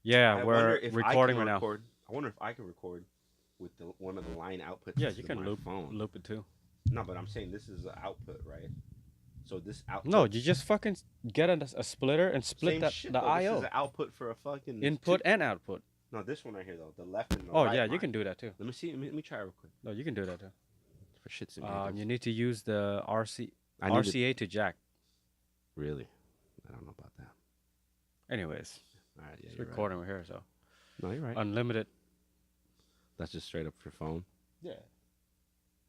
Yeah, I wonder we're if I recording can right now. record. I wonder if I can record with one of the line outputs Yeah, you to can my phone. loop it too. No, but I'm saying this is the output, right? So this No, output, you just fucking get a splitter and split same that shit the though. This is I/O an output for a fucking two. input and output. No, this one right here though, the left and the Oh right yeah, you line. can do that too. Let me see. Let me try real quick No, you can do that too. for shits and giggles. You need to use the I need to RCA to jack. really. I don't know about that. Anyways, All right, yeah, it's you're recording right. over here, so No, you're right. unlimited. That's just straight up for phone. Yeah.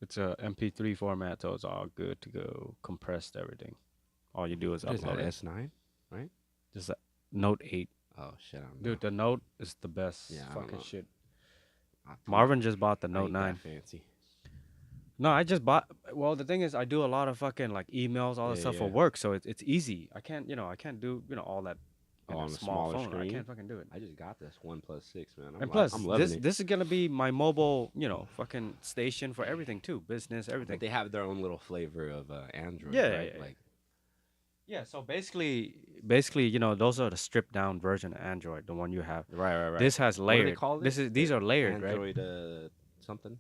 It's a MP3 format, so it's all good to go. Compressed everything. All you do is What is that? upload it. S9, right? Just a Note 8. Oh shit, I don't know. Dude, the Note is the best Yeah, I don't fucking know. shit. I'm Marvin just bought the I Note ain't 9. that fancy. No, I just bought. Well, the thing is, I do a lot of fucking like emails, all that Yeah, stuff for yeah. work, so it's easy. I can't do all that Oh, in a on a small smaller phone. I screen. can't fucking do it. I just got this OnePlus 6, man. And plus, I'm loving this it. this is gonna be my mobile, fucking station for everything too, business, everything. But they have their own little flavor of Android, Yeah, right? yeah, yeah. Like, Yeah, so basically, those are the stripped down version of Android, the one you have. right. This has What do they layered. call this? These are layered, right? Android something.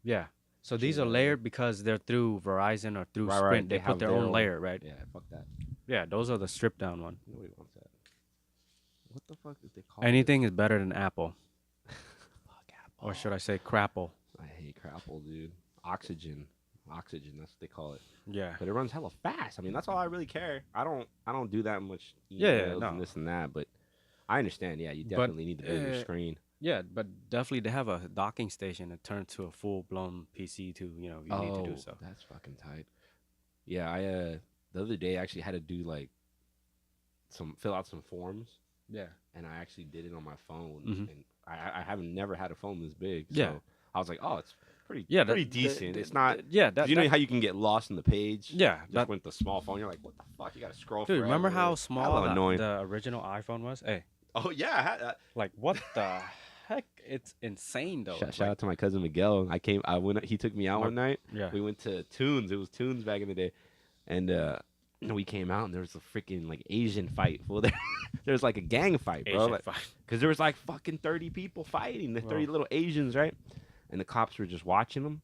Yeah. So these are Whatever. layered because they're through Verizon or through Right. Sprint. They They put have their their own own- layer, right? Yeah, fuck that. Yeah, those are the stripped down one. Nobody wants that. What the fuck did they call Anything is better than Apple, this? Fuck Apple. or should I say Crapple? I hate Crapple, dude. Oxygen, that's what they call it. Yeah. But it runs hella fast. I mean, that's all I really care. I don't do that much emails Yeah, no. and this and that. But I understand. Yeah, you But, definitely need the bigger screen. Yeah, but definitely they have a docking station that turns to a full blown PC too. You need to do so. That's fucking tight. Yeah, I the other day I actually had to do like fill out some forms, Yeah. and I actually did it on my phone, Mhm. and I haven't never had a phone this big. Yeah. So I was like, oh, it's pretty Yeah, pretty decent. It's not. Yeah, 'Cause you know how you can get lost in the page. Yeah, Just with the small phone, you're like, what the fuck? You gotta scroll. Dude, remember forever. how small Hella annoying. the original iPhone was? Hey, Oh yeah, I had that. like what the heck? It's insane though. Shout out to my cousin Miguel. I went. He took me out one night. Yeah. We went to Tunes. It was Tunes back in the day, and we came out and there was a freaking like Asian fight. Well, there was like a gang fight, bro. Asian fight. Because there was like fucking 30 people fighting. The 30 little Asians, right? And the cops were just watching them,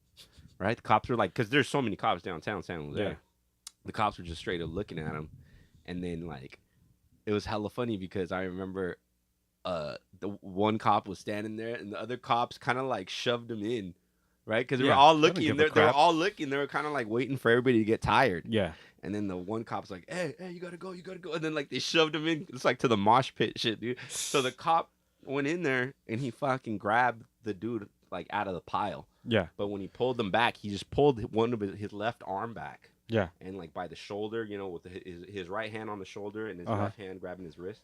right? The cops were like, because there's so many cops downtown San Jose. Yeah. The cops were just straight up looking at them, and then like, it was hella funny because I remember, the one cop was standing there and the other cops kind of like shoved him in, right? Because they were Yeah, all they don't looking. give a They were crap. all looking. They were kind of like waiting for everybody to get tired. Yeah. And then the one cop's like, hey, you gotta go. And then like they shoved him in. It's like to the mosh pit shit, dude. So the cop went in there and he fucking grabbed the dude like out of the pile. Yeah. But when he pulled him back, he just pulled one of his left arm back. Yeah. And like by the shoulder, with his right hand on the shoulder and his left hand grabbing his wrist.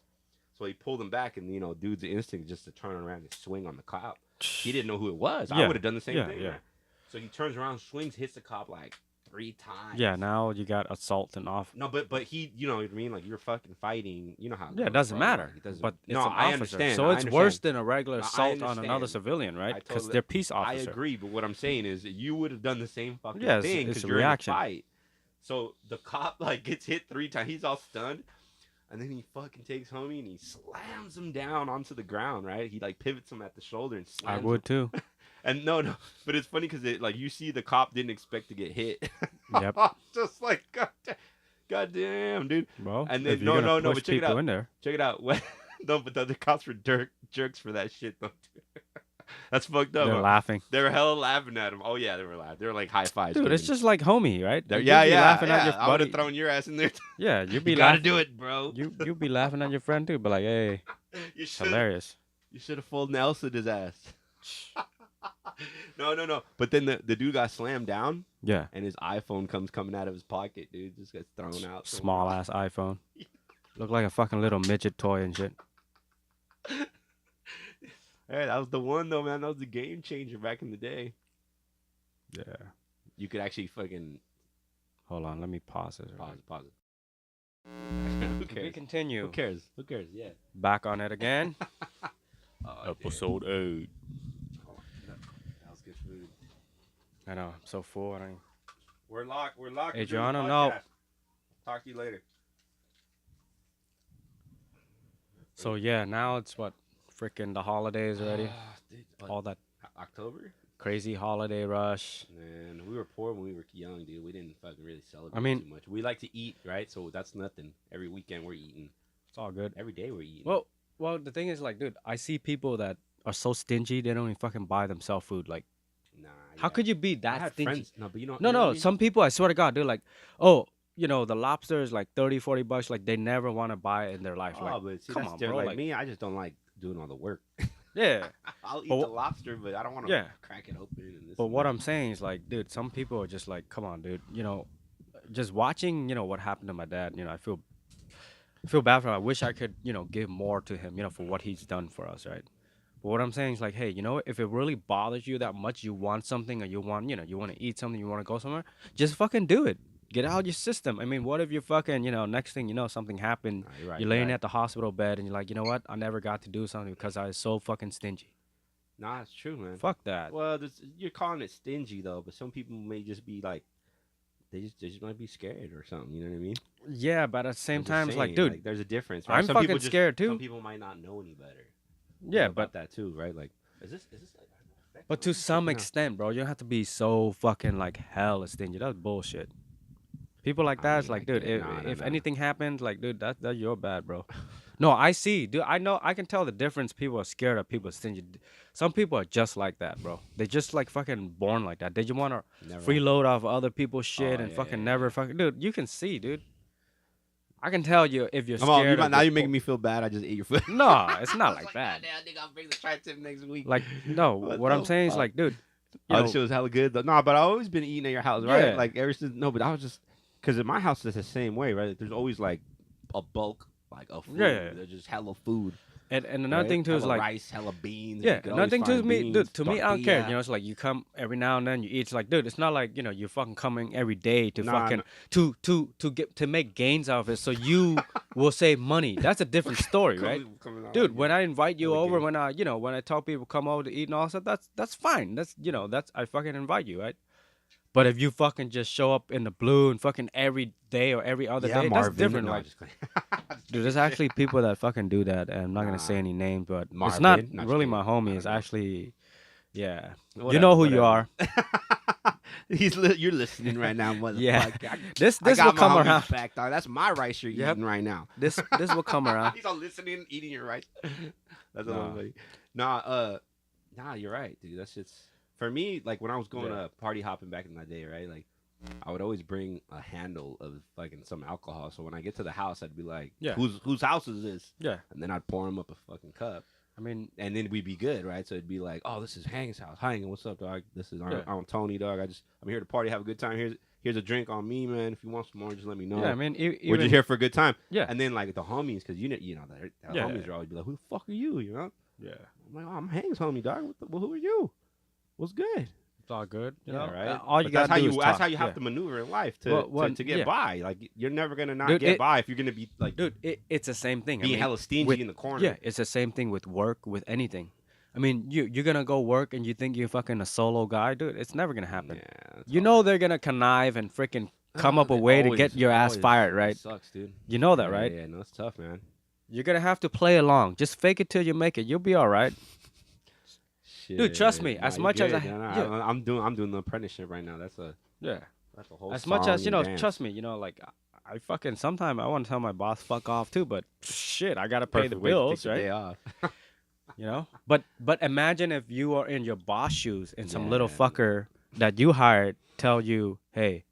So he pulled him back, and dude's instinct just to turn around and swing on the cop. He didn't know who it was. I Yeah. would have done the same thing. Yeah. Man. So he turns around, swings, hits the cop like 3 times. Yeah. Now you got assault and off. No, but he, you know what I mean? Like you're fucking fighting. You know how? Yeah, it goes, doesn't bro. matter. Like, it doesn't. But it's no, an I officer. understand. So I it's worse understand. than a regular No, I assault on another understand. civilian, right? Because totally- they're peace I officers. agree, but what I'm saying is that you would have done the same fucking Yeah, thing it's because a you're reaction. in a fight. So the cop like gets hit 3 times. He's all stunned. And then he fucking takes homie and he slams him down onto the ground, right? He like pivots him at the shoulder and I slams would him. too. And no, but it's funny because like you see the cop didn't expect to get hit. Yep. Just like God damn, dude. Well, And if then you're no, gonna push but check it people out. in there. Check it out. No, but the other cops were jerks for that shit though. That's fucked up. They're huh? laughing. They were hella laughing at him. Oh yeah, they were laughing. They were like high fives. Dude, it's giving- just like homie, right? They're- You'd yeah, be yeah, laughing yeah. at your I would buddy. have thrown your ass in there. Yeah, you'd be You gotta laughing. do it, bro. You be laughing at your friend too, but like, hey, You it's should. hilarious. You should have fooled Nelson his ass. No. But then the dude got slammed down, Yeah, and his iPhone comes coming out of his pocket, dude. Just gets thrown out. small ass iPhone. Look like a fucking little midget toy and shit. Hey, that was the one though, man. That was the game changer back in the day. Yeah. You could actually fucking Hold on, let me pause it. pause it. Who We cares? continue. Who cares? Who cares? Yeah. Back on it again. Oh, Episode 8. damn. That was good food. I know, I'm so full. I don't... We're locked. We're locked. Hey, We're doing Joanna, the no. podcast. Talk to you later. So yeah, now it's what freaking the holidays already. Dude, All that October? crazy holiday rush. Man, we were poor when we were young, dude. We didn't fucking really I celebrate mean, too much. We like to eat, right? So that's nothing. Every weekend we're eating. it's all good. Every day we're eating. Well, well, the thing is, like, dude, I see people that are so stingy they don't even fucking buy themselves food. Like, Nah, how yeah. could you be I that had stingy? friends. No, but you know, No, what I no. mean. Some people, I swear to God, they're like, oh, the lobster is like 30, 40 bucks. Like, they never want to buy it in their life. Like, Oh, but see, come that's on, different. bro. Like Like, me, I just don't like doing all the work. yeah, I'll but eat the lobster, but I don't want to yeah. crack it open and this But and what that. I'm saying is, like, dude, some people are just like, come on, dude. Just watching, what happened to my dad. I feel bad for him. I wish I could, give more to him, for what he's done for us, right? But what I'm saying is like, hey, if it really bothers you that much, you want something or you want, you want to eat something, you want to go somewhere, just fucking do it. Get out your system. I mean, what if you fucking, next thing you know, something happened, Nah, you're right. you're You're laying right. at the hospital bed and you're like, you know what? I never got to do something because I was so fucking stingy. Nah, it's true, man. Fuck that. Well, you're calling it stingy though, but some people may just be like, they just might be scared or something. You know what I mean? Yeah, but at the I'm same just time, it's like, saying, dude, like, there's a difference, right? I'm Some people fucking just, scared some too. people might not know any better. Yeah, About but that too, right? Like, is this like, but to some freaking out? extent, bro, you don't have to be so fucking like hell stingy. That's bullshit. People like I that, it's mean, I like, dude, get it. if, Nah, nah, if nah. anything happens, like, dude, that's your bad, bro. No, I see, dude. I know, I can tell the difference. People are scared of people stingy. Some people are just like that, bro. They just like fucking born like that. They just want to Never want. freeload off other people's shit Oh and yeah, yeah, fucking yeah, never yeah. fucking, dude. You can see, dude. I can tell you if you're Come on, scared of now your. you're making me feel bad. I just ate your food. No, it's I not was like like, God that. damn, I think I'll bring the tri-tip next week. Like, no, What what I'm the saying is fuck? like, dude, Oh, the shit was hella good. No, but I've always been eating at your house, right? yeah, Like ever since. No, but I was just because in my house it's the same way, right? Like, there's always like a bulk like of food. yeah. There's just hella food, And another right? thing too is Hella like, rice, hella beans. And yeah, you could another always thing too is find me, beans, dude. To me, I don't care. tortilla. It's like you come every now and then. You eat. It's like, dude, it's not like you're fucking coming every day to Nah, fucking to make gains out of it, so you will save money. That's a different story, right? coming out Dude, like when I invite you hella over, game. when I tell people come over to eat and all that stuff, that's fine. That's I fucking invite you, right? But if you fucking just show up in the blue and fucking every day or every other Yeah, day, that's Marvin. different. No, I'm Like, just kidding. Just dude, there's kidding. actually people that fucking do that, and I'm not gonna Nah, say any names, but it's not Marvin. Not just really kidding. my I homie. don't It's know. actually, yeah, you Whatever, know who you whatever. are. You're listening right now, Yeah, motherfucker. this I this will got my come homies around. back, dog. That's my rice you're Yep, eating right now. this will come around. He's all listening, eating your rice. That's a little Nah, funny. Nah, you're right, dude. That's just for me. Like when I was going yeah, to party hopping back in the day, right? Like I would always bring a handle of fucking some alcohol. So when I get to the house, I'd be like, yeah, whose house is this?" yeah. And then I'd pour him up a fucking cup. I mean, And then we'd be good, right? So it'd be like, "Oh, this is Hang's house. Hang, what's up, dog? This is yeah, I'm Tony, dog. I'm here to party, have a good time. Here's a drink on me, man. If you want some more, just let me yeah. I know. mean, We're just even here for a good time." yeah, And then like the homies, because the yeah, homies are always be like, "Who the fuck are you?" You know? yeah. I'm like, "Oh, I'm Hang's homie, dog. Well, who are you? What's good?" It's all good, Yeah, right. All you But that's gotta do is that's talk. how you have Yeah. to maneuver in life Well, to get yeah, by. Like you're never gonna not dude. get by if you're gonna be like Dude, it's the same thing. being hella stingy with in the corner. yeah, it's the same thing with work, with anything. I mean, you're gonna go work and you think you're fucking a solo guy, dude. It's never gonna happen. Yeah, that's You know hard. they're gonna connive and freaking come up a They way to get your ass always, fired, it right? sucks, dude. You know that, Yeah, right? yeah, no, it's tough, man. You're gonna have to play along. Just fake it till you make it. You'll be all right, dude. Trust me. Shit, nah, As you're much as good. Yeah, yeah, nah, I'm doing the apprenticeship right now. yeah. That's a whole As much as song and dance. trust me. Like I fucking sometimes I want to tell my boss fuck off too, but shit, I gotta pay the Perfect way to take bills, the right? day off. But imagine if you are in your boss shoes and some little Yeah, fucker that you hired tell you, hey,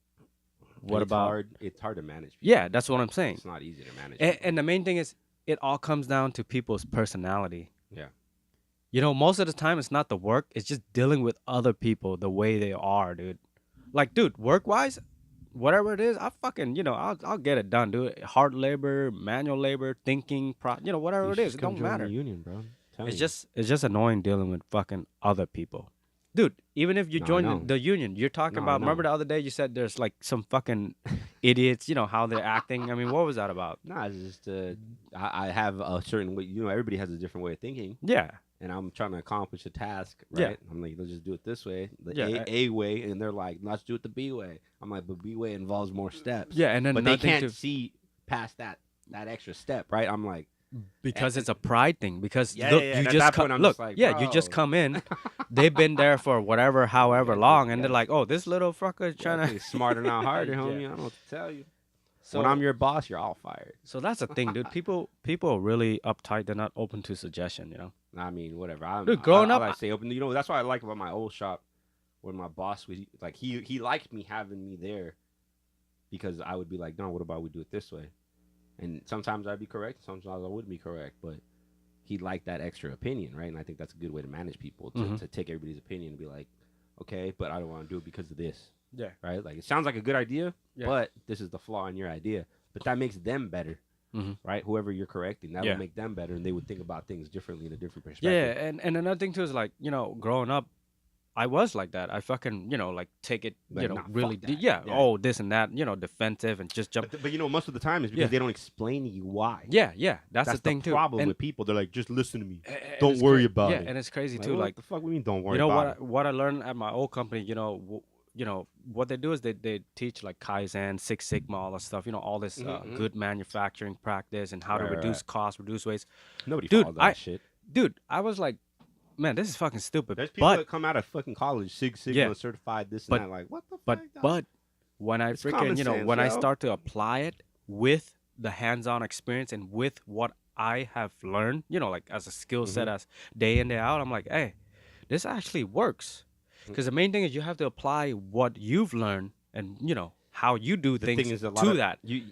what it's about hard? It's hard to manage. People. yeah, that's what I'm saying. It's not easy to manage. And the main thing is it all comes down to people's personality. Yeah. Most of the time it's not the work, it's just dealing with other people the way they are, dude. Like, dude, work wise, whatever it is, I fucking, I'll get it done, dude. Hard labor, manual labor, thinking, whatever it is, it don't matter. The union, bro. It's just annoying dealing with fucking other people. Dude, even if you No, I join know. the union, you're talking No, I about, remember know. the other day you said there's like some fucking idiots, how they're acting. I mean, what was that about? Nah, it's just I have a certain way. Everybody has a different way of thinking, Yeah. and I'm trying to accomplish a task, Yeah. right? I'm like, let's just do it this way, the Yeah, A way, and they're like, let's do it the B way. I'm like, but B way involves more steps. Yeah, and then But they nothing can't to see past that extra step, right? I'm like, because it's a pride thing. Because Yeah, yeah, look, yeah. you And at just that come. point, I'm just Look, like, yeah, you just bro, come in. They've been there for whatever, however long, and they're guys, like, "Oh, this little fucker is you gotta trying think smarter, not to." harder, Yeah. homie. I don't know what to tell you. When I'm So, your boss, you're all fired. so that's the thing, dude. People are really uptight. They're not open to suggestion. I mean, whatever. Dude, growing I up, like to stay open. You know, that's what I like about my old shop, where my boss was like, he liked me having me there because I would be like, no, what about we do it this way? And sometimes I'd be correct, sometimes I wouldn't be correct, but he liked that extra opinion, right? And I think that's a good way to manage people hmm to take everybody's opinion and be like, okay, but I don't want to do it because of this, yeah, right? Like it sounds like a good idea, yeah, but this is the flaw in your idea. But that makes them better, hmm right? Whoever you're correcting, that will yeah, make them better, and they would think about things differently in a different yeah. perspective. And another thing too is like growing up, I was like that. I fucking like take it Like, nah, really fuck that. yeah. Yeah. Oh, this and that. Defensive and just jump. But you know, most of the time is because Yeah, they don't explain to you why. yeah, yeah. That's the That's the thing too. problem And with people. They're like, just listen to me. and Don't it's worry crazy. about Yeah, it. and it's crazy Like, too. what Like the fuck we mean? Don't worry you know about what it. what I learned at my old company. What they do is they teach like Kaizen, Six Sigma, all that stuff. All this Mm-hmm. good manufacturing practice and how to Right, right, reduce right. costs, reduce waste. Nobody Dude, follows that shit. I was like, man, this is fucking stupid. There's people But that come out of fucking college, Six yeah, Sigma certified, this and but that. Like, what the but fuck, dog? but when I It's common freaking sense, when I yo. start to apply it with the hands-on experience and with what I have learned, like as a skill set, Mm-hmm. as day in day out, I'm like, hey, this actually works. Because the main thing is you have to apply what you've learned and how you do The thing things is, a lot to of that. you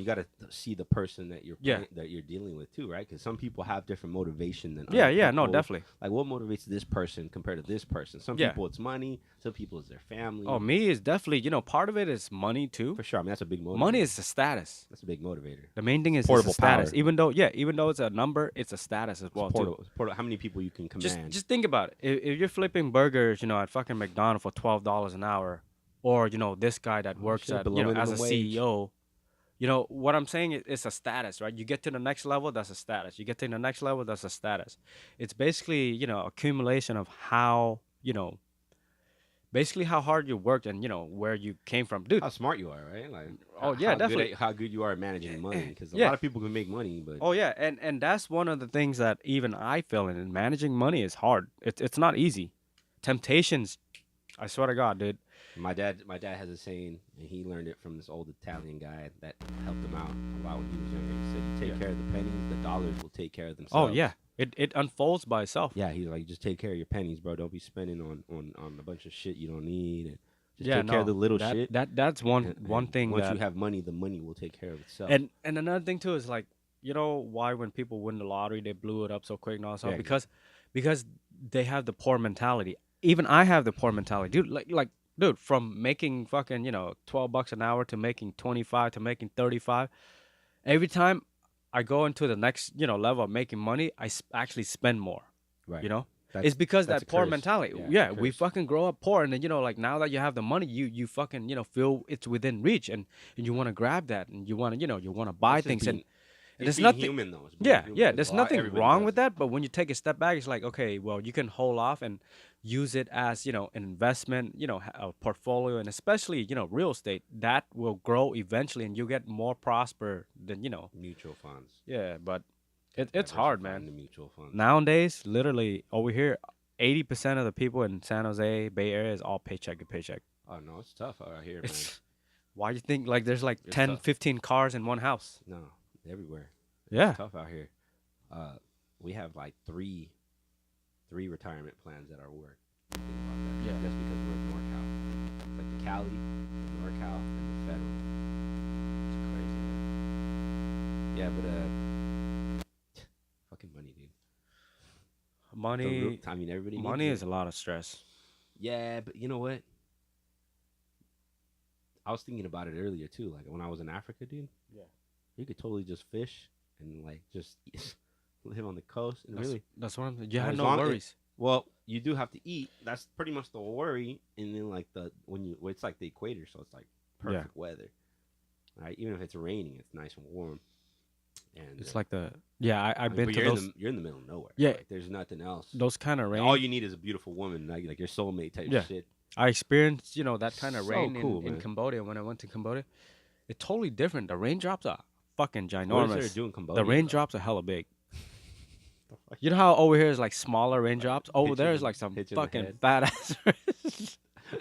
got to see the person that Yeah. that you're dealing with too, right? Because some people have different motivation than Yeah, other yeah, no, people. definitely. Like, what motivates this person compared to this person? Some Yeah. people it's money. Some people it's their Oh, family. me is definitely, part of it is money too. For sure. I mean, that's a big motivator. Money is the status. That's a big motivator. The main thing is it's a Portable status. power. Even though it's a number, it's a status as well too. How many people you can command? Just think about it. If you're flipping burgers, at fucking McDonald's for $12 an hour, or this guy that works shit, at below as a minimum wage. CEO, what I'm saying is it's a status, right? You get to the next level, that's a status. You get to the next level, that's a status. It's basically accumulation of how basically how hard you worked and where you came from, dude. How smart you are, right? Like, Oh yeah, definitely. how good you are at managing money. Because a Yeah. lot of people can make money, but Oh yeah, and that's one of the things that even I feel in. And managing money is hard. It's not easy. Temptations, I swear to God, dude. my dad has a saying, and he learned it from this old Italian guy that helped him out a lot when he was younger. He said, "You take Yeah. care of the pennies, the dollars will take care of Oh themselves." yeah, it unfolds by itself. Yeah, he's like, just take care of your pennies, bro. Don't be spending on a bunch of shit you don't need, and just Yeah, take care of the little that, shit. that's one And thing once that you have money, the money will take care of itself. and another thing too is like why when people win the lottery they blew it up so quick and all that stuff Yeah, because they have the poor mentality. Even I have the poor mentality, dude. Dude, from making fucking $12 an hour to making 25 to making 35, every time I go into the next level of making money, actually spend more. right. You know, That's, it's because that's that a poor curse. mentality. Yeah, Yeah, it's a we curse. fucking grow up poor, and then like now that you have the money, you fucking feel it's within reach, and you want to grab that, and you want to you want to buy It's just things, being- and it's there's being nothing. human though. It's being Yeah, human, yeah. 'cause There's a lot- nothing everybody wrong does with it. that, but when you take a step back, it's like, okay, well, you can hold off and use it as an investment, a portfolio, and especially real estate that will grow eventually, and you get more prosper than Mutual funds. Yeah, but it's hard, Diversify man. into mutual funds. Nowadays, literally over here, 80% of the people in San Jose Bay Area is all paycheck to paycheck. Oh no, it's tough out here, man. It's why you think like there's like It's 10, tough. 15 cars in one house. No, everywhere. Yeah. It's tough out here. We have like three retirement plans at our work. Think about that. Yeah. Just because we're in NorCal. It's like the Cali, the NorCal, and the federal. It's crazy. Yeah, but fucking money, dude. Money I mean, everybody needs money it. is a lot of stress. Yeah, but you know what? I was thinking about it earlier too. Like when I was in Africa, dude. Yeah. You could totally just fish and like just live on the coast and That's, really. that's what I'm you had As no long- worries. Well, you do have to eat. That's pretty much the worry. And then like it's like the equator, so it's like perfect weather. Right? Even if it's raining, it's nice and warm. And It's like I've been but to those you're in the middle of nowhere. Yeah. Like, there's nothing else. those kind of And rain. all you need is a beautiful woman, like your soulmate type Yeah. shit. I experienced, that kind of So rain cool, in man. Cambodia when I went to Cambodia. It's totally different. The raindrops are fucking What is there to ginormous. do in The Cambodia? raindrops are hella big. The fuck? You know how over here is like smaller raindrops? Over Hit you there in is the like some hit you in the fucking head. fat ass.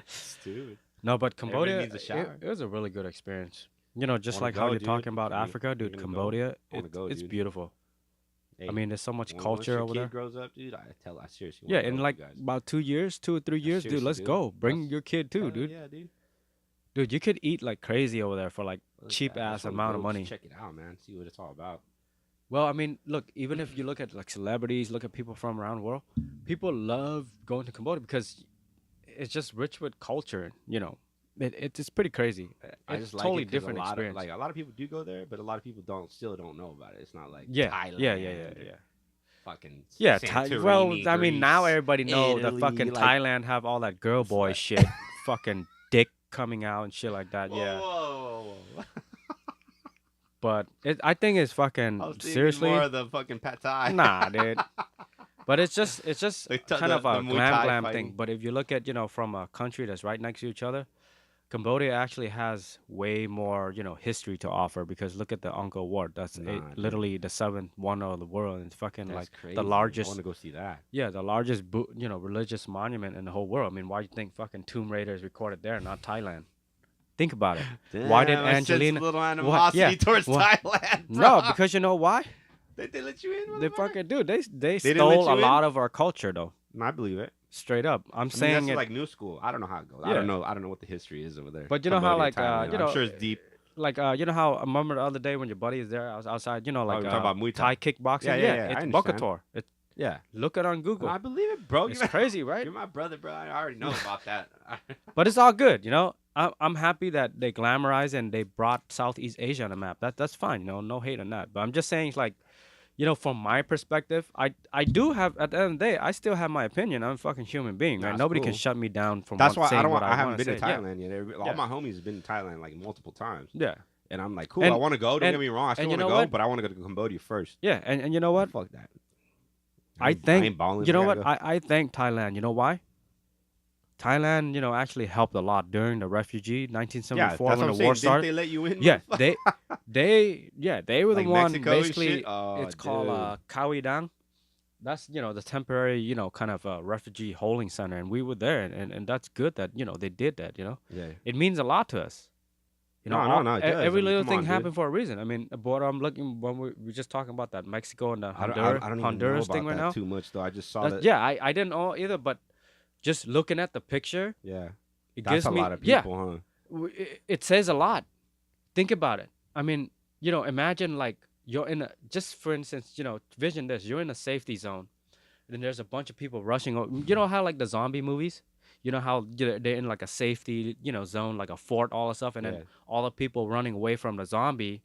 Stupid. No, but Everybody Cambodia, needs a shower. it was a really good experience. You know, I just want to like how go, you're dude. talking about Africa, You're dude. gonna go. Cambodia, I want to go, it's dude. beautiful. I Hey, mean, there's so much once culture your over kid there. grows up, dude, I seriously Yeah, want to go in with like you guys. about 2 years, 2 or 3 years, dude. Seriously, Let's dude. go. Bring That's your kid too, hell dude. yeah, dude. Dude, you could eat like crazy over there for like Look, cheap I ass just want to amount of go just money. check it out, man. See what it's all about. Well, I mean, look, even if you look at like celebrities, look at people from around the world, people love going to Cambodia because it's just rich with culture. You know, it's pretty crazy. I It's just like totally it because different a lot experience. of a lot of people do go there, but a lot of people still don't know about it. It's not like Yeah, Thailand, yeah, or yeah. fucking Yeah, well, Santorini, I mean, now Greece, everybody know the Italy, fucking like Thailand have all that girl it's boy like shit, fucking dick coming out and shit like that. whoa, Yeah, whoa, whoa, whoa. but I think it's I was fucking thinking more seriously. of the fucking pad thai. Nah, dude. But it's just kind of The a Muay Thai glam thing. fighting. But if you look at from a country that's right next to each other, Cambodia actually has way more history to offer because look at the Angkor Wat. That's Nah, dude. literally the seventh wonder of the world. And it's fucking That's like crazy. the I want largest. to go see that. Yeah, the largest religious monument in the whole world. I mean, why do you think fucking Tomb Raider is recorded there, not Thailand? Think about it. Why did Damn, I sense Angelina? a little What? animosity Yeah. towards What? Thailand, bro. No, because you know why? They let you in, They motherfucker? fucking do. They didn't let stole a you in? lot of our culture though. I believe it. Straight up, I'm I mean, saying that's it. like new school. I don't know how it goes. I Yeah. don't know. I don't know what the history is over there. But you know how Cambodia, like Thailand. I'm sure it's deep. like you know how I remember the other day when your buddy is there, I was outside. You know, like you're talking about Muay Thai Thai. kickboxing. Yeah, yeah, yeah, I It's understand. Bokator. Yeah, Look it on Google. I believe it, bro. It's crazy, right? You're my brother, bro. I already know about that. But it's all good, you know. I'm happy that they glamorize and they brought Southeast Asia on the map. That's fine, no hate on that. But I'm just saying, like, from my perspective, I do have at the end of the day, I still have my opinion. I'm a fucking human being, right? That's Nobody can cool. shut me down from That's why I saying don't. what I haven't wanna been to say. Yeah. Thailand yet. All Yeah. my homies have been to Thailand like multiple times, Yeah, and I'm like, cool. And- I want to go. Don't and- get me wrong. I still and you want to know go, what? but I want to go to Cambodia first. yeah, and you know what? Fuck that. I ain't think balling. you know I what? gotta go. I thank Thailand. You know why? Thailand, actually helped a lot during the refugee Yeah, 1974 that's what when I'm the saying. war Didn't started. they let you in? Yeah, motherfucker? they were the Like one Mexico and basically. shit? Oh, It's called dude. Kawidang. That's the temporary kind of refugee holding center, and we were there, and that's good that they did that. Yeah. It means a lot to us. No, it does. Every I mean, little come thing on, dude. happened for a reason. I mean, but I'm looking when we're just talking about that Mexico and the I don't even know Honduras about thing right that now. too much though. I just saw That's- that. yeah, I didn't know either, but just looking at the picture, Yeah, it that's gives a me lot of yeah, people, huh? it says a lot. Think about it. I mean, imagine like you're in a just for instance, vision this. You're in a safety zone, and then there's a bunch of people rushing. You know how like the zombie movies. You know how they're in like a safety, zone, like a fort, all the stuff, and Yeah. then all the people running away from the zombie,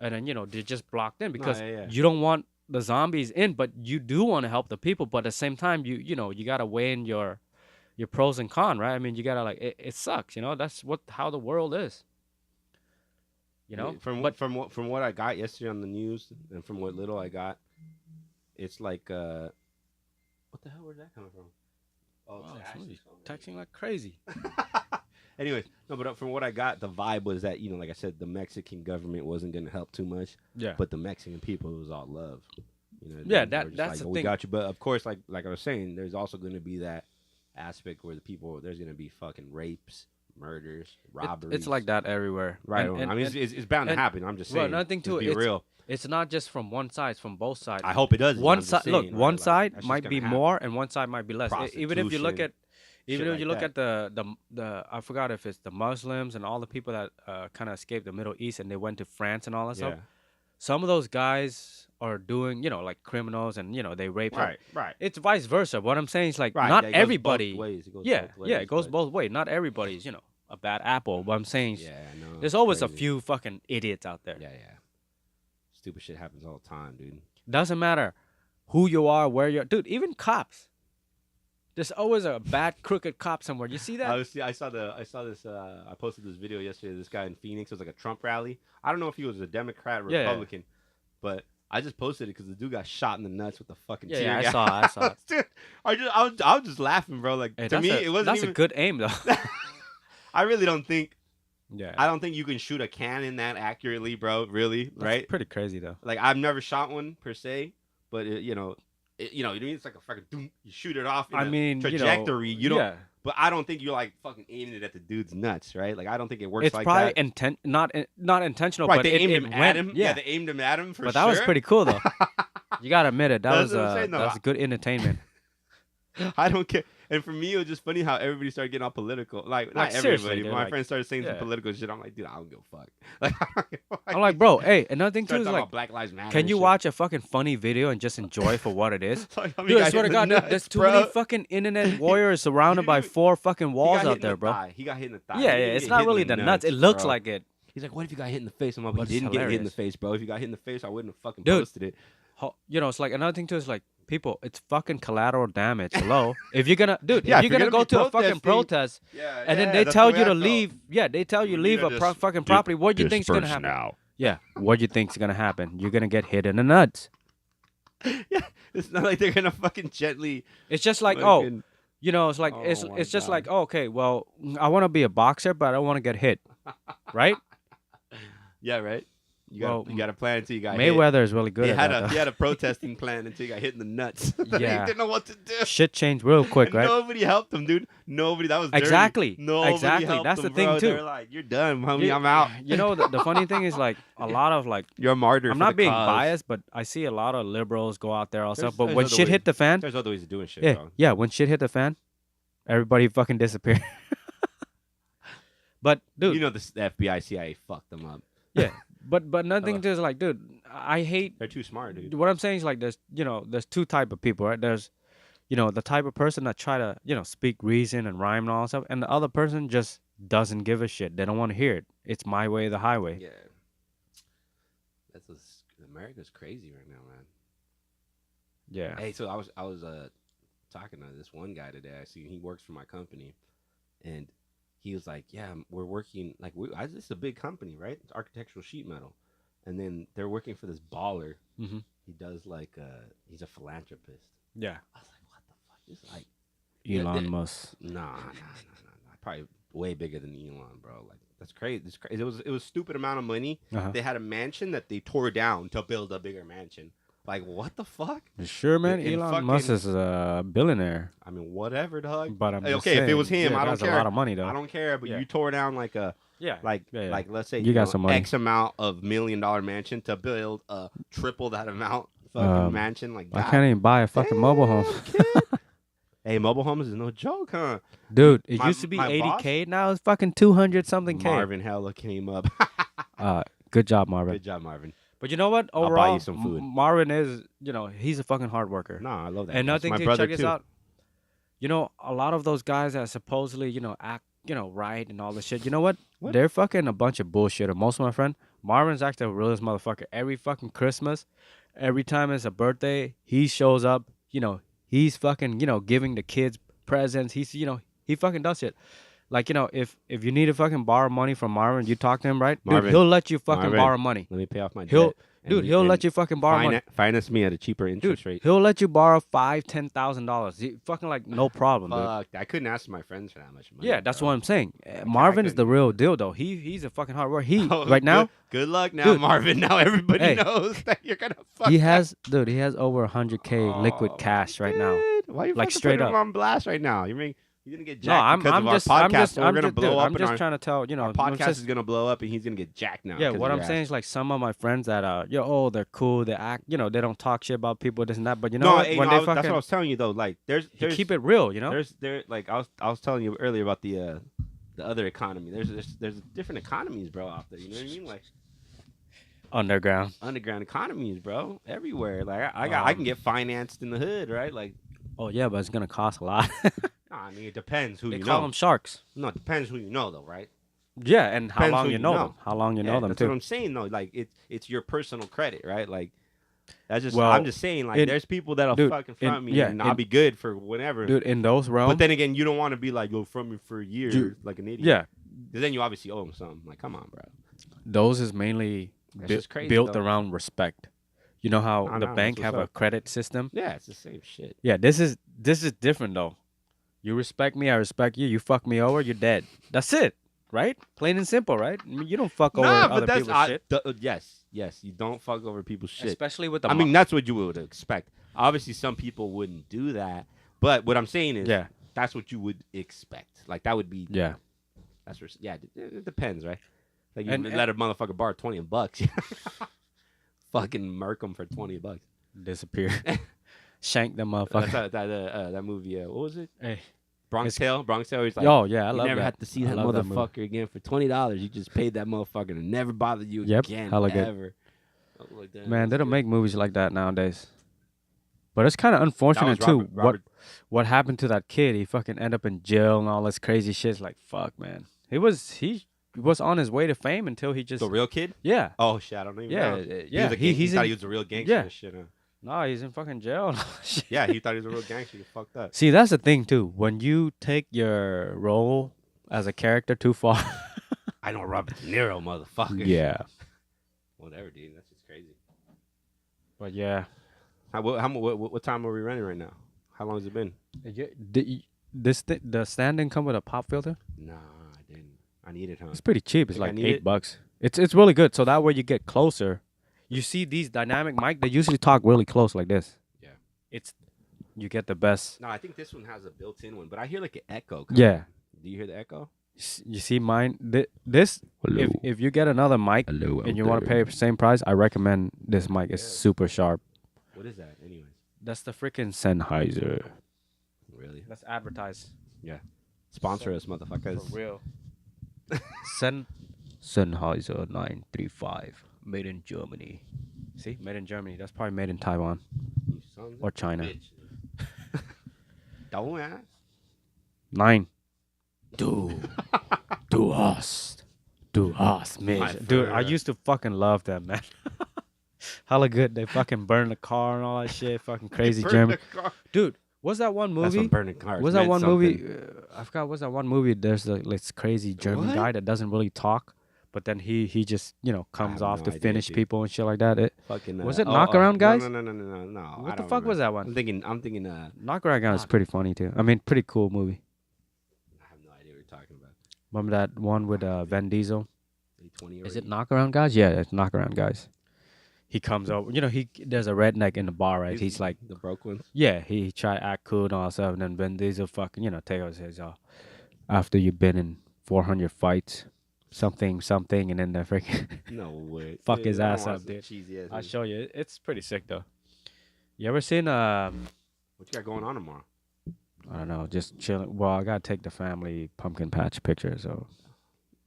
and then they're just blocked in because yeah. you don't want the zombies in, but you do want to help the people. But at the same time, you gotta weigh in your pros and cons, right? I mean, you gotta like it sucks, That's how the world is, From But from what I got yesterday on the news, and from what little I got, it's like what the hell? Where's that coming from? Oh, wow, it's somebody's Ashley's texting like crazy. phone. Anyways, no, but from what I got, the vibe was that like I said, the Mexican government wasn't going to help too much, Yeah, but the Mexican people it was all love. Yeah, they were just that's the we thing. got you, but of course, like I was saying, there's also going to be that aspect where there's going to be fucking rapes, murders, robberies. It's like that everywhere, right. And, I mean, it's bound to and- happen. I'm just well, saying. another thing too, Let's be real. it's not just from one side; it's from both sides. I hope it does. One side, look, one side might be more. more, and one side might be less. Even if you look Prostitution, at, even shit if you like look at the I forgot if it's the Muslims and all the people that kind of escaped the Middle East and they went to France and all that Yeah. stuff. Some of those guys are doing, like criminals and they rape. Right. It's vice versa. What I'm saying is like Right. not yeah, it goes everybody. both ways. It goes Yeah, both ways, yeah, it goes but- both ways. Not everybody's, a bad apple. What I'm saying is Yeah, I know. there's always a crazy. few fucking idiots out there. Yeah. Stupid shit happens all the time, dude. Doesn't matter who you are, where you're. Dude, even cops. There's always a bad, crooked cop somewhere. You see that? I saw this. I posted this video yesterday. This guy in Phoenix. It was like a Trump rally. I don't know if he was a Democrat or Yeah, yeah. Republican, but I just posted it because the dude got shot in the nuts with the fucking Yeah, tear yeah, I gas. saw it. Dude, I was just laughing, bro. Like Hey, to me, it wasn't that's even. a good aim, though. I really don't think Yeah. I don't think you can shoot a cannon that accurately, bro. Really, That's right? pretty crazy though. Like I've never shot one per se, but you know, it's like a fucking doom. You shoot it off in I a mean, trajectory. You don't. yeah. But I don't think you're like fucking aiming it at the dude's nuts, right? Like I don't think it works It's like probably that. not intentional, Right? but They it, aimed it him at went. him. Yeah. They aimed him at him for But sure. that was pretty cool though. You gotta admit it. That That's was what I'm saying, though. that was good entertainment. I don't care. And for me, it was just funny how everybody started getting all political. Like, not seriously, everybody. dude, My like, friends started saying some yeah. political shit. I'm like, dude, I don't give a fuck. Like, I don't give a fuck. I'm like, bro, hey, another thing too Started is talking like, about Black Lives Matter. can and you shit. watch a fucking funny video and just enjoy it for what it is? Like, I mean, Dude, I got swear hit to in the God, dude, there's nuts, too bro. many fucking internet warriors surrounded by Dude, 4 fucking He walls got hit out in there, the bro. thigh. He got hit in the thigh. Yeah, He yeah, didn't it's get not hit in really the the nuts. It looks bro. like it. He's like, what if you got hit in the face? I'm like, But he it's didn't get hit in the hilarious. face, bro. If you got hit in the face, I wouldn't have fucking Dude. posted it. You know, it's like another thing too is like people, it's fucking collateral damage. Hello, if you're gonna, dude, Yeah, if you're gonna go be to a fucking protesting- protest Yeah, and then yeah, they that's tell the you way to I felt. leave, yeah, they tell you leave a fucking property. What do you think's gonna happen? Now. Yeah, what do you think's gonna happen? You're gonna get hit in the nuts. Yeah, it's not like they're gonna fucking gently. It's just like, fucking- you know, it's like Oh it's my just God. like, okay, well, I want to be a boxer, but I don't want to get hit, right? Yeah, right. You Well, got a plan until you got hit. Mayweather is really good He at had that. he had a protesting plan until he got hit in the nuts. Yeah. He didn't know what to do. though. Shit changed real quick, And right? Nobody helped him, dude. Nobody. That was dirty. Exactly. Nobody Exactly. helped That's him, the thing, bro. too. They're like, you're done, homie. You- I'm out. You know, the funny thing is like a lot of like, You're a martyr. I'm for not the being cause. biased, but I see a lot of liberals go out there also. There's- But there's when other shit hit ways. the fan, There's other ways of doing shit, yeah, bro. yeah, when shit hit the fan, everybody fucking disappeared. But dude, You know the FBI, CIA fucked them up. yeah, but nothing is like, dude, I hate. They're too smart, dude. What I'm saying is like, there's 2 type of people, right? There's, the type of person that try to, speak reason and rhyme and all that stuff, and the other person just doesn't give a shit. They don't want to hear it. It's my way or the highway. Yeah. America's crazy right now, man. Yeah. Hey, so I was talking to this one guy today. I see he works for my company, and he was like, "Yeah, we're working like this is a big company, right? It's architectural sheet metal, and then they're working for this baller. Mm-hmm. He does like he's a philanthropist. Yeah. I was like, what the fuck? This like Elon Musk. nah, probably way bigger than Elon, bro. Like that's crazy. It's crazy. It was stupid amount of money. Uh-huh. They had a mansion that they tore down to build a bigger mansion. Like what the fuck? Sure, man. In Elon Musk fucking- is a billionaire. I mean, whatever, dog. But I'm Hey, just okay, if it saying, was him, yeah, I don't that's care. a lot of money, though. I don't care, but Yeah. you tore down like a Yeah. like Yeah. let's say You got some money. X amount of $1 million mansion to build a triple that amount fucking mansion. Like I God can't even buy a fucking mobile home. damn, kid. Hey, mobile homes is no joke, huh? Dude, it My- used to be my boss- 80K. Now it's fucking 200 something K. Marvin hella came up. Good job, Marvin. Good job, Marvin. But you know what? I'll buy Overall, you some food. Marvin is, he's a fucking hard worker. No, I love that. And That's nothing my to brother check this too. out. A lot of those guys that supposedly, act, right and all this shit. You know what? What? They're fucking a bunch of bullshit. And most of my friend, Marvin's actually the realest motherfucker. Every fucking Christmas, every time it's a birthday, he shows up. He's fucking, giving the kids presents. He's, he fucking does shit. Like, if you need to fucking borrow money from Marvin, you talk to him, right? Marvin, Dude, he'll let you fucking Marvin. borrow money. Let me pay off my He'll- debt. Dude, he'll let you fucking borrow money. Finance me at a cheaper interest Dude, rate. he'll let you borrow $5,000-$10,000. Fucking like no problem, dude. Fuck, I couldn't ask my friends for that much money. Yeah, that's bro. what I'm saying. Marvin's the couldn't. real deal, though. He's a fucking hard worker. He Oh, right now Good luck now, Dude. Marvin. Now everybody Hey. knows that you're gonna fuck. he up. has over 100K liquid Oh, cash right now. dude. Why you Like, fucking straight putting him up. on blast right now? You're gonna get No, jacked I'm because of just our I'm podcast. just We're I'm gonna just, blow dude, up. I'm and just our, trying to tell our I'm podcast just- is gonna blow up, and he's gonna get jacked now. Yeah, 'cause what of I'm your saying ass. is like some of my friends that they're cool, they act, they don't talk shit about people, this and that. But you know No, what? hey, When no, they that's what I fucking was telling you though. Like, there's keep it real, There's like I was telling you earlier about the other economy. There's different economies, bro, out there. You know what I mean? Like underground. underground economies, bro, everywhere. Like I can get financed in the hood, right? Like, Oh yeah, but it's gonna cost a lot. nah, I mean, it depends who They you call know. them sharks. No, it depends who you know, though, right? Yeah, and how Depends long who you you know know. them. How long you know them That's too. what I'm saying, though. Like it's your personal credit, right? Like that's just Well, I'm just saying, like there's people that'll dude, fucking front me, yeah, and I'll be good for whatever. Dude, in those realms. But then again, you don't want to be like, yo, front me for years, Dude, like an idiot. yeah, Because then you obviously owe them something. Like, come on, bro. those is mainly That's just crazy, built though. around respect. You know how I the know, bank that's have what's a up. credit system? Yeah, it's the same shit. Yeah, this is different though. You respect me, I respect you. You fuck me over, you're dead. That's it, right? Plain and simple, right? I mean, you don't fuck Nah, over but other that's people's shit, yes. You don't fuck over people's shit. especially with the I mean, that's what you would expect. Obviously, some people wouldn't do that, but what I'm saying is yeah, that's what you would expect. Like that would be yeah, yeah. It depends, right? Like you and let a motherfucker borrow $20, fucking murk him for $20. disappear, shank the That's motherfucker. that movie. What was it? Hey, Bronx it's Tale. Bronx Tale. He's like, yo, yeah, I you love never that. have to see I that love that movie. motherfucker again for $20. You just paid that motherfucker and never bother you Yep, again, hella good. ever. I was like, damn, Man, that's they don't good. make movies like that nowadays. But it's kind of That unfortunate was too. Robert. What happened to that kid? He fucking end up in jail and all this crazy shit. It's like fuck, man. He was on his way to fame until he just The real kid? yeah Oh shit, I don't even yeah know. yeah. He He's thought in he was a real gangster yeah. and shit. Huh? No, he's in fucking jail. and all that shit. Yeah, he thought he was a real gangster. He fucked up. See, that's the thing too. When you take your role as a character too far, I know Robert De Niro, motherfucker. yeah. Whatever, dude. That's just crazy. But yeah, What time are we running right now? How long has it been? the stand didn't come with a pop filter. Nah, I didn't. I need it, huh? It's pretty cheap. It's Like, I like need it? $8. It's really good. So that way you get closer. You see these dynamic mic, they usually talk really close like this. Yeah. It's you get the best. No, I think this one has a built-in one, but I hear like an echo. Yeah. Do you hear the echo? You see mine. This if you get another mic Hello. and you want to pay the same price, I recommend this mic. It's super sharp. What is that, anyways? That's the freaking Sennheiser. Really? Let's advertise. Sponsor us, motherfuckers. For real. Sennheiser 935, made in Germany. See, made in Germany. That's probably made in Taiwan You sons of or China. bitches. Don't ask. 9. Do us, My man. Dude, I friend. used to fucking love them, man. Hella good. They fucking burn the car and all that shit. Fucking crazy Burn German. the car. Dude, what's that one That's movie? when burning cars Was that meant one something. movie? I forgot. What's that one movie? There's this crazy German What? guy that doesn't really talk, but then he just comes have off no to idea, finish dude. people and shit like that. Fucking, Was it Knockaround Guys? No. What the fuck was that one? I'm thinking. Knockaround Guys is pretty funny too. I mean, pretty cool movie. I have no idea what you're talking about. Remember that one with Vin Diesel? 20 Is it Knockaround Guys? Yeah, it's Knockaround Guys. He comes over. There's a redneck in the bar, right? He's like, the broke ones. yeah, he try to act cool and all that stuff, and then Vin Diesel fucking, take out his, after you've been in 400 fights, something, and then the freaking No way. fuck Dude, his I don't ass want up, some dude. Cheesy ass I'll movie. show you. It's pretty sick though. You ever seen What you got going on tomorrow? I don't know, just chilling. Well, I gotta take the family pumpkin patch picture, so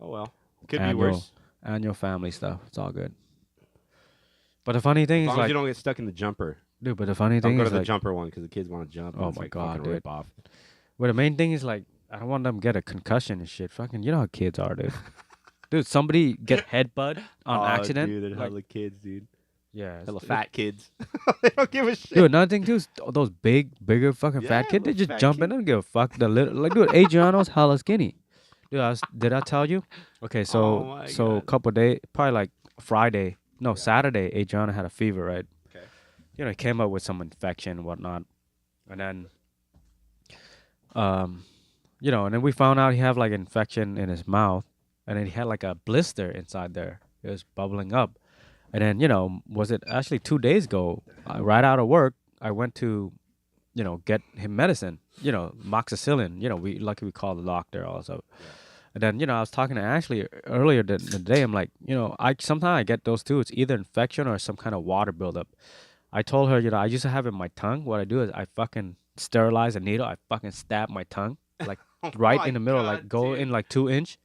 Oh well, could be Annual. worse. annual family stuff. It's all good. But the funny thing As is, long as like, you don't get stuck in the jumper. dude. But the funny Don't thing go is, to the like, jumper one because the kids want to jump. and Oh it's my like God, fucking dude. rip off. but the main thing is, like, I don't want them to get a concussion and shit. Fucking, you know how kids are, dude. Dude, somebody get headbutt on accident. Dude, there's like, hella kids, dude. yeah, Hella it's- fat kids. They don't give a shit. Dude, another thing too is those bigger fucking fat Yeah, kids. They those just fat jump in. kids. They don't give a fuck. The little, like, dude, Adriano's hella skinny. Dude, did I tell you? Okay, Oh my a God. couple days, probably like Friday, no, Saturday, Adriano had a fever, right? Okay. He came up with some infection and whatnot, and then, and then we found out he had like infection in his mouth, and then he had like a blister inside there. It was bubbling up, and then was it actually 2 days ago? Right out of work, I went to, get him medicine. Moxicillin. We called the doctor also. And then, I was talking to Ashley earlier the day. I'm like, sometimes I get those too. It's either infection or some kind of water buildup. I told her, I used to have it in my tongue. What I do is I fucking sterilize a needle. I fucking stab my tongue, like right my in the middle, God, like go dude. in like 2 inch,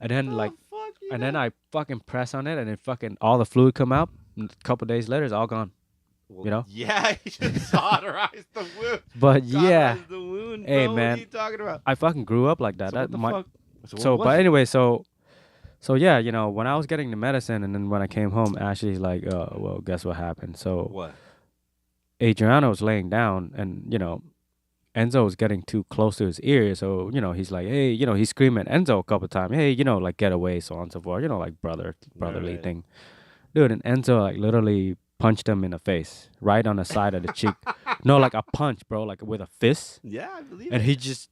and then Oh, like, fuck you, and then man. I fucking press on it, and then fucking all the fluid come out. And a couple days later, it's all gone. Well, Yeah, you should solderize the wound. But yeah, Cauterize the wound, Hey, bro. man. What are you talking about? I fucking grew up like that. So That what the my, fuck? So, what but was it? anyway, so yeah, when I was getting the medicine, and then when I came home, Ashley's like, "Oh, well, guess what happened?" So What? Adriano was laying down, and Enzo was getting too close to his ear, so he's like, "Hey," he's screaming at Enzo a couple times, "Hey, like get away," so on and so forth, like brotherly Right. thing, dude. And Enzo like literally punched him in the face, right on the side of the cheek. No, like a punch, bro, like with a fist, Yeah, I believe and it. he just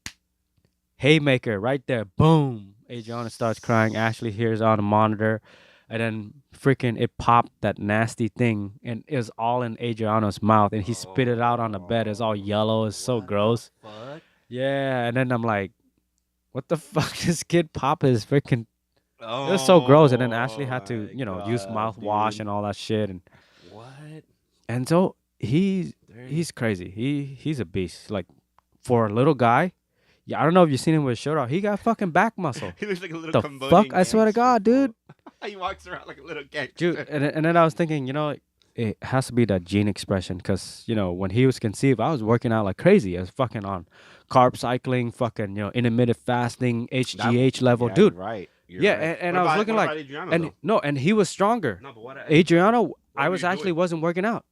haymaker right there, boom. Adriana starts crying. Ashley hears on the monitor, and then freaking it popped that nasty thing, and it was all in Adriano's mouth, and he spit it out on the bed. It's all yellow. It's Oh, so what the gross. fuck? Yeah, and then I'm like, what the fuck? This kid pop his freaking. It was so gross, and then Ashley Oh had to, my use god, mouthwash dude. and all that shit, What? and so There's he's crazy. He's a beast. Like for a little guy, yeah, I don't know if you've seen him with his shirt off. He got fucking back muscle. he looks like a little The fuck? Cambodian I swear to gangster God, fool. dude. He walks around like a little Dude, gangster. and then I was thinking, it has to be that gene expression because, when he was conceived, I was working out like crazy. I was fucking on carb cycling, fucking, intermittent fasting, That HGH level. yeah, you're Dude, right. You're yeah, right. and I was looking What like, about Adriano and though? no, and he was stronger. No, but Adriano, I what were was you actually doing? wasn't working out.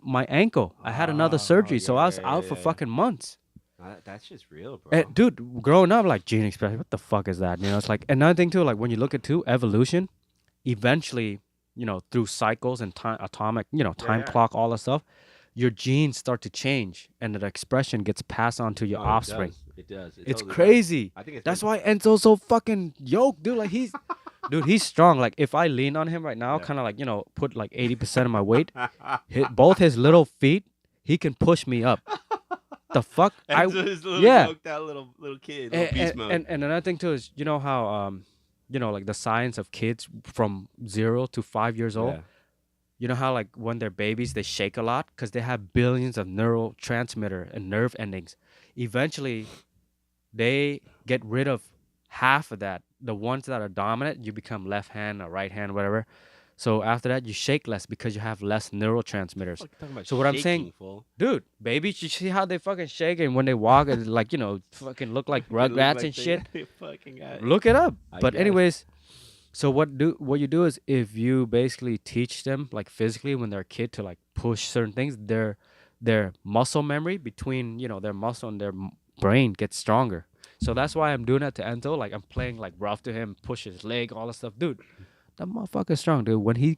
My ankle, I had another Oh surgery, so yeah, I yeah, was out yeah, for yeah. fucking months. That's just real, bro. And dude, growing up, like gene expression, what the fuck is that? It's like another thing too. Like when you look at too evolution, eventually, through cycles and time, atomic, Yeah, time yeah. clock, all that stuff, your genes start to change, and the expression gets passed on to your No, it offspring. does. It does. It It's totally does. crazy. I think it's That's meant. why Enzo's so fucking yoked, dude. Like dude, he's strong. Like if I lean on him right now, Yeah. kind of like put like 80% of my weight, hit both his little feet, he can push me up. The fuck, And so his little yeah. yoked out little kid, little And, beast and, mode. and another thing too is how like the science of kids from 0 to 5 years old. Yeah. You know how like when they're babies they shake a lot because they have billions of neurotransmitter and nerve endings. Eventually, they get rid of half of that. The ones that are dominant, you become left hand or right hand, whatever. So after that, you shake less because you have less neurotransmitters. Fuck, talking about So what I'm shaking, saying, fool. dude, babies, you see how they fucking shake and when they walk, it's like fucking look like They look rugrats like and shit. they fucking got. Look it up. I But guess. anyways, so what you do is if you basically teach them like physically when they're a kid to like push certain things, their muscle memory between their muscle and their brain gets stronger. So that's why I'm doing that to Ento. Like I'm playing like rough to him, push his leg, all that stuff, dude. That motherfucker's strong, dude. When he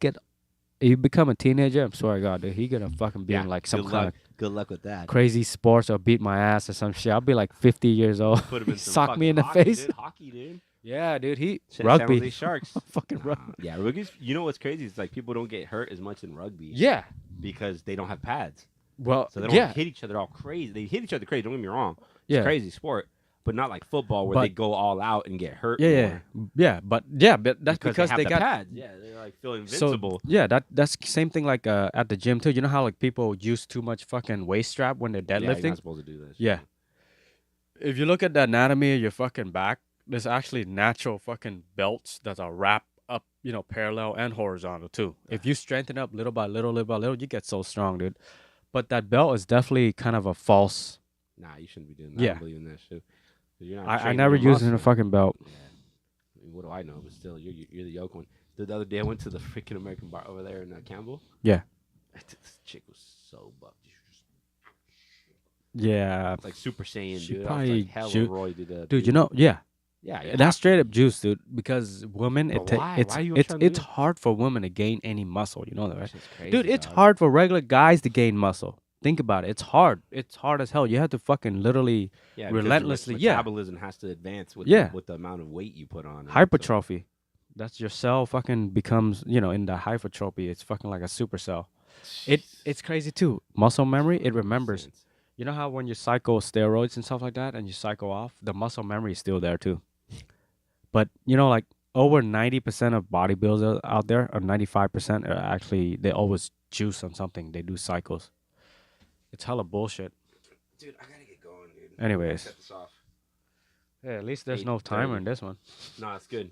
become a teenager, I'm swear to God, dude, he gonna fucking be Yeah. in like some Good kind luck. of Good luck with that. crazy sports or beat my ass or some shit. I'll be like 50 years old. Put him He in some sock me fucking in the hockey, face. dude. Hockey, dude. Yeah, dude. San Rugby. Jose Sharks. Fucking Nah, rugby. yeah, rugby's. You know what's crazy? It's like people don't get hurt as much in rugby Yeah. because they don't have pads, Well, so they don't yeah. hit each other all crazy. They hit each other crazy. Don't get me wrong. It's Yeah. a crazy sport, but not like football where they But- go all out and get hurt. Yeah, more but that's because have they the got pads. Yeah, they like feel so invincible. yeah. That's same thing like at the gym too. You know how like people use too much fucking waist strap when they're Yeah, you're deadlifting. not supposed to do this. Yeah. If you look at the anatomy of your fucking back, there's actually natural fucking belts that are wrapped up, parallel and horizontal too. If you strengthen up little by little, you get so strong, dude. But that belt is definitely kind of a false. Nah, you shouldn't be doing that. I Yeah. don't believe in that shit. 'Cause you're not I training never your used it in a muscle. fucking belt. Yeah. I mean, what do I know? But still, you're the yoke one. The other day, I went to the freaking American bar over there in Campbell. Yeah. This chick was so buff. She was just Yeah. like Super Saiyan, She dude. I was probably like hella ju- roided up. Dude, yeah. Yeah, That's straight up juice, dude. Because women, But why? it's Why are you it's trying to do it's it? hard for women to gain any muscle. You know that, right? Shit's crazy, Dude, it's dog. hard for regular guys to gain muscle. Think about it. It's hard. It's hard as hell. You have to fucking literally Yeah, because your relentlessly. Yeah, metabolism has to advance with Yeah. with the amount of weight you put on. and so- hypertrophy. That's your cell fucking becomes in the hypertrophy. It's fucking like a super cell. It's crazy too. Muscle memory. It remembers. Sense. You know how when you cycle steroids and stuff like that, and you cycle off, the muscle memory is still there too. But like over 90% of bodybuilders out there, or 95%, are actually they always juice on something. They do cycles. It's hella bullshit. Dude, I gotta get going, dude. Anyways. Set this off. Yeah, at least there's no timer in this one. No, it's good.